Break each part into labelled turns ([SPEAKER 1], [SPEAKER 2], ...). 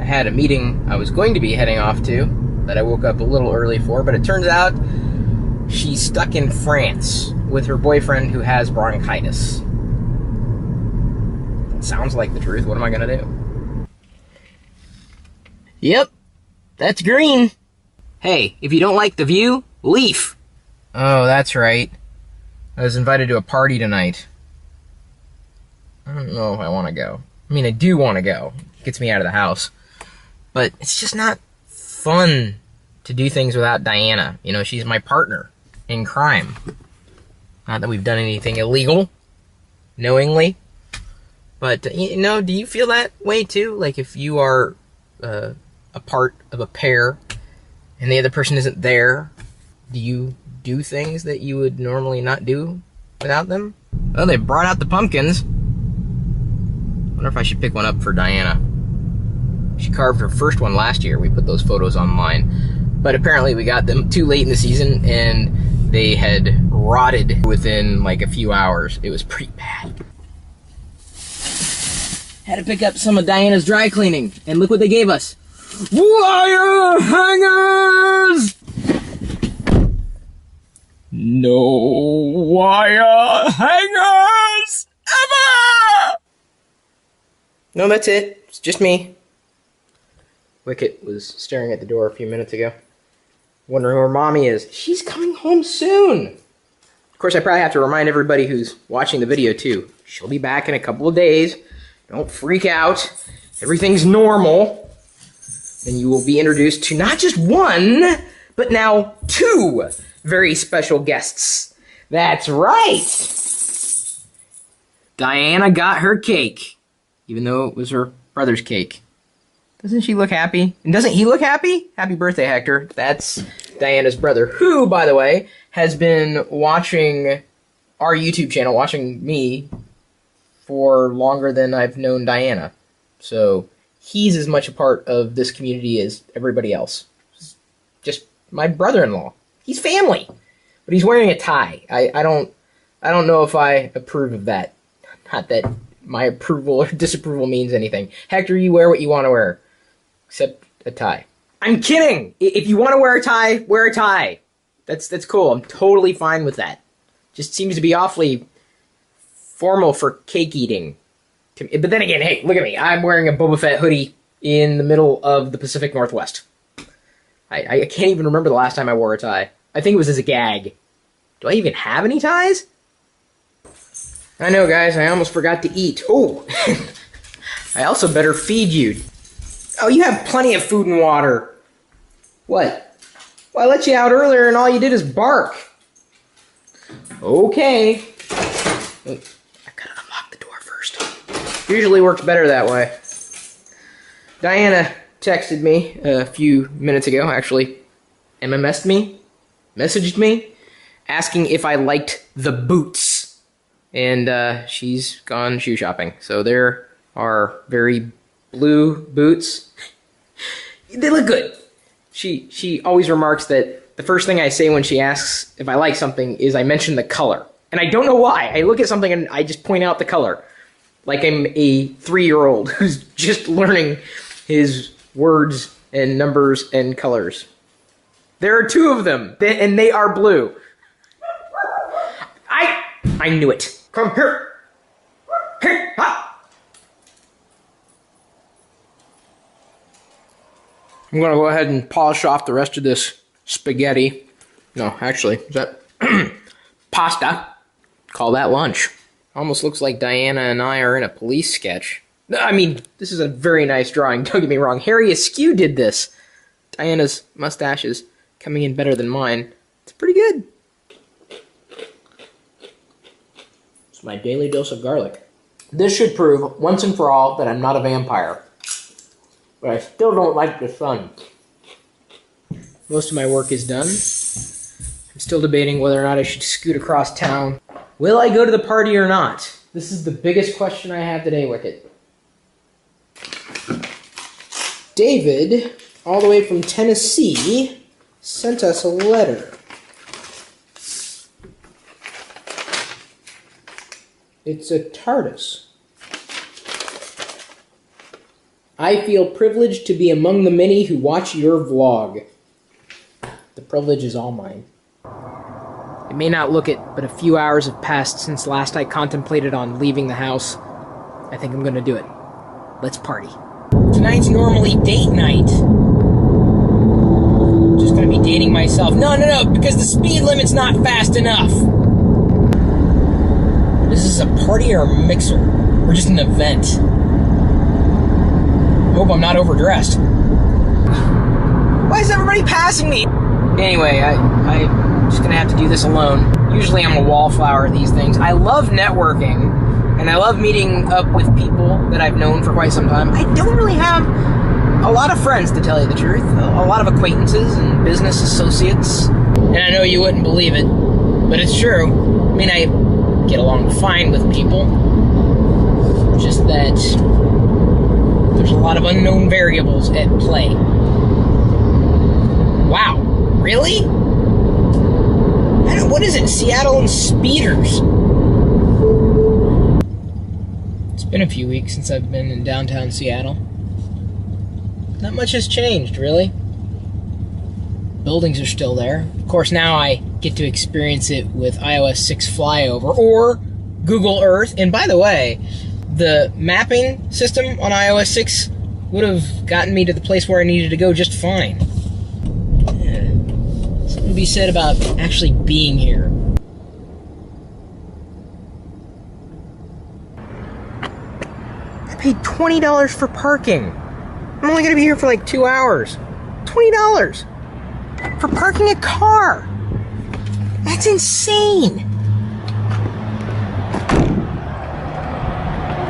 [SPEAKER 1] I had a meeting I was going to be heading off to that I woke up a little early for, but it turns out she's stuck in France with her boyfriend who has bronchitis. Sounds like the truth. What am I gonna do? Yep, that's green. Hey, if you don't like the view, leave. Oh, that's right. I was invited to a party tonight. I don't know if I want to go. I mean, I do want to go. It gets me out of the house. But it's just not fun to do things without Diana. You know, she's my partner in crime. Not that we've done anything illegal, knowingly. But, you know, do you feel that way too? Like if you are a part of a pair and the other person isn't there, do you do things that you would normally not do without them? Oh, they brought out the pumpkins. Wonder if I should pick one up for Diana. She carved her first one last year. We put those photos online. But apparently we got them too late in the season and they had rotted within like a few hours. It was pretty bad. Had to pick up some of Diana's dry cleaning, and look what they gave us. Wire hangers! No wire hangers ever! No, that's it. It's just me. Wicket was staring at the door a few minutes ago, wondering where Mommy is. She's coming home soon. Of course, I probably have to remind everybody who's watching the video, too. She'll be back in a couple of days. Don't freak out. Everything's normal. Then you will be introduced to not just one, but now two very special guests. That's right. Diana got her cake, even though it was her brother's cake. Doesn't she look happy? And doesn't he look happy? Happy birthday, Hector. That's Diana's brother, who, by the way, has been watching our YouTube channel, watching me, for longer than I've known Diana. So he's as much a part of this community as everybody else. Just my brother-in-law. He's family. But he's wearing a tie. I don't know if I approve of that. Not that my approval or disapproval means anything. Hector, you wear what you want to wear. Except a tie. I'm kidding! If you want to wear a tie, wear a tie. That's cool. I'm totally fine with that. Just seems to be awfully formal for cake eating. But then again, hey, look at me. I'm wearing a Boba Fett hoodie in the middle of the Pacific Northwest. I can't even remember the last time I wore a tie. I think it was as a gag. Do I even have any ties? I know, guys. I almost forgot to eat. Oh! I also better feed you. Oh, you have plenty of food and water. What? Well, I let you out earlier and all you did is bark. Okay. Usually works better that way. Diana texted me a few minutes ago, actually. MMS'd me, messaged me, asking if I liked the boots. And she's gone shoe shopping. So there are very blue boots. They look good. She always remarks that the first thing I say when she asks if I like something is I mention the color. And I don't know why. I look at something and I just point out the color. Like I'm a 3-year-old who's just learning his words and numbers and colors. There are 2 of them, and they are blue. I knew it. Come here. Here. Ha. I'm going to go ahead and polish off the rest of this spaghetti. No, actually, is that pasta? Call that lunch. Almost looks like Diana and I are in a police sketch. I mean, this is a very nice drawing, don't get me wrong. Harry Askew did this. Diana's mustache is coming in better than mine. It's pretty good. It's my daily dose of garlic. This should prove, once and for all, that I'm not a vampire. But I still don't like the sun. Most of my work is done. I'm still debating whether or not I should scoot across town. Will I go to the party or not? This is the biggest question I have today, Wicket. David, all the way from Tennessee, sent us a letter. It's a TARDIS. I feel privileged to be among the many who watch your vlog. The privilege is all mine. It may not look it, but a few hours have passed since last I contemplated on leaving the house. I think I'm gonna do it. Let's party. Tonight's normally date night. Just gonna be dating myself. No, because the speed limit's not fast enough. Is this a party or a mixer? Or just an event? I hope I'm not overdressed. Why is everybody passing me? Anyway, I'm just gonna have to do this alone. Usually I'm a wallflower at these things. I love networking, and I love meeting up with people that I've known for quite some time. I don't really have a lot of friends, to tell you the truth. A lot of acquaintances and business associates. And I know you wouldn't believe it, but it's true. I mean, I get along fine with people. Just that there's a lot of unknown variables at play. Wow. Really? What is it? Seattle and speeders. It's been a few weeks since I've been in downtown Seattle. Not much has changed, really. Buildings are still there. Of course, now I get to experience it with iOS 6 Flyover or Google Earth. And by the way, the mapping system on iOS 6 would have gotten me to the place where I needed to go just fine. Something to be said about actually being here. I paid $20 for parking. I'm only going to be here for like 2 hours. $20 for parking a car. That's insane.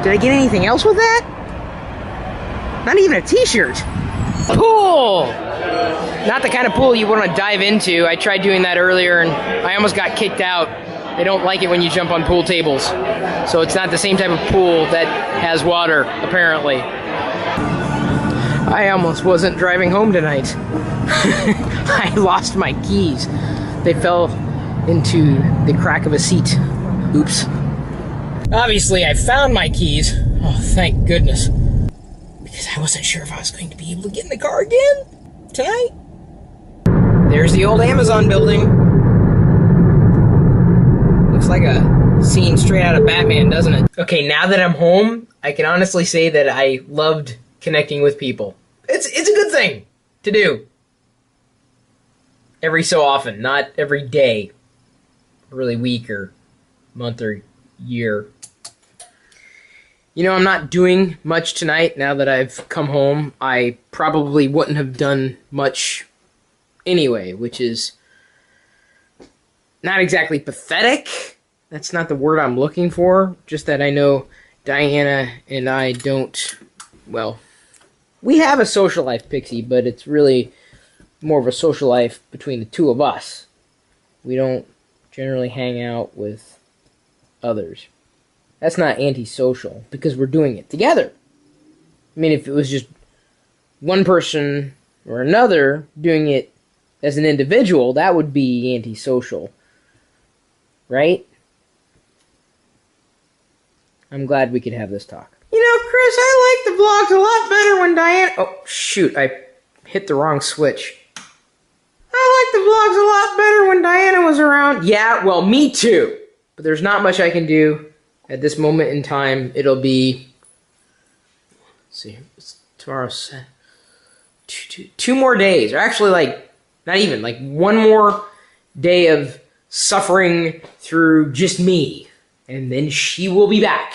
[SPEAKER 1] Did I get anything else with that? Not even a t-shirt. Pool! Not the kind of pool you want to dive into. I tried doing that earlier and I almost got kicked out. They don't like it when you jump on pool tables. So it's not the same type of pool that has water, apparently. I almost wasn't driving home tonight. I lost my keys. They fell into the crack of a seat. Oops. Obviously, I found my keys. Oh, thank goodness. Because I wasn't sure if I was going to be able to get in the car again tonight. There's the old Amazon building. Looks like a scene straight out of Batman, doesn't it? Okay, now that I'm home, I can honestly say that I loved connecting with people. It's a good thing to do. Every so often, not every day. Really week or month or year. You know, I'm not doing much tonight now that I've come home. I probably wouldn't have done much anyway, which is not exactly pathetic. That's not the word I'm looking for. Just that I know Diana and I don't, well, we have a social life, Pixie, but it's really more of a social life between the two of us. We don't generally hang out with others. That's not antisocial, because we're doing it together. I mean, if it was just one person or another doing it as an individual, that would be antisocial. Right? I'm glad we could have this talk. You know, Chris, I like the vlogs a lot better when Diana... Oh, shoot, I hit the wrong switch. I like the vlogs a lot better when Diana was around. Yeah, well, me too. But there's not much I can do at this moment in time. It'll be... Let's see, it's tomorrow's... Two more days. Or actually, like, not even. Like, one more day of suffering through just me. And then she will be back.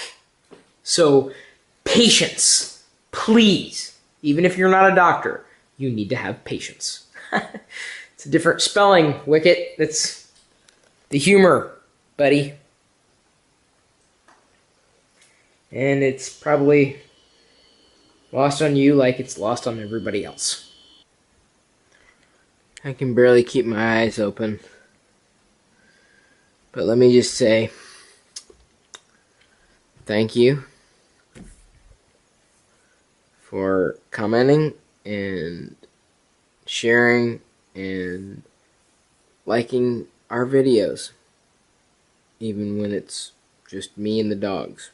[SPEAKER 1] So, patience. Please. Even if you're not a doctor, you need to have patience. It's a different spelling, Wicket. It's the humor, buddy. And it's probably lost on you like it's lost on everybody else. I can barely keep my eyes open. But let me just say, thank you for commenting and sharing and liking our videos, even when it's just me and the dogs.